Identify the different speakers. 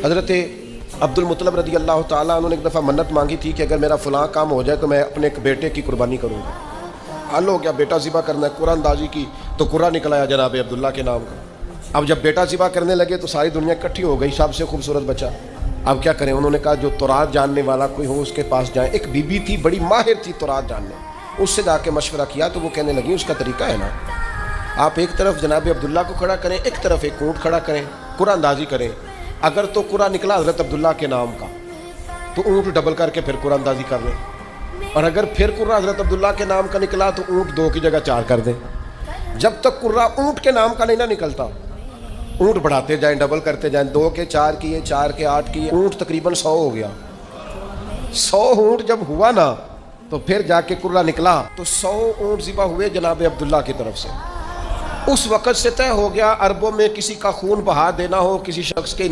Speaker 1: हज़रत अब्दुल मुत्तलिब रज़ी अल्लाह ताला उन्होंने एक दफ़ा मन्नत मांगी थी कि अगर मेरा फ़लाँ काम हो जाए तो मैं अपने एक बेटे की कुर्बानी करूँगा। हल हो गया, बेटा ज़िबा करना है, कुरान अंदाजी की तो कुरान निकल आया जनाब अब्दुल्ला के नाम का। अब जब बेटा ज़िबा करने लगे तो सारी दुनिया इकट्ठी हो गई, सबसे खूबसूरत बच्चा। अब क्या करें? उन्होंने कहा जो तौरात जानने वाला कोई हो उसके पास जाएँ। एक बीबी थी बड़ी माहिर थी तौरात जानने, उससे जाके मशवरा किया तो वो कहने लगी उसका तरीका है ना, आप एक तरफ जनाब अब्दुल्ला को खड़ा करें, एक तरफ एक ऊँट खड़ा करें, कुरान अंदाजी करें। अगर तो कुरान निकला हज़रत अब्दुल्ला के नाम का तो ऊँट डबल करके फिर कुरान अंदाजी कर लें, और अगर फिर कुर्रा हज़रत अब्दुल्ला के नाम का निकला तो ऊँट 2 की जगह 4 कर दें। जब तक कुर्रा ऊँट के नाम का नहीं ना निकलता, ऊँट बढ़ाते जाएं, डबल करते जाएं, 2 के 4 किए, 4 के 8 किए, ऊँट तकरीबन 100 हो गया। 100 ऊँट जब हुआ ना तो फिर जाके कुर्रा निकला तो 100 ऊँट ज़िबा हुए जनाब अब्दुल्ला की तरफ से। उस वक़्त से तय हो गया अरबों में किसी का खून बहा देना हो, किसी शख्स के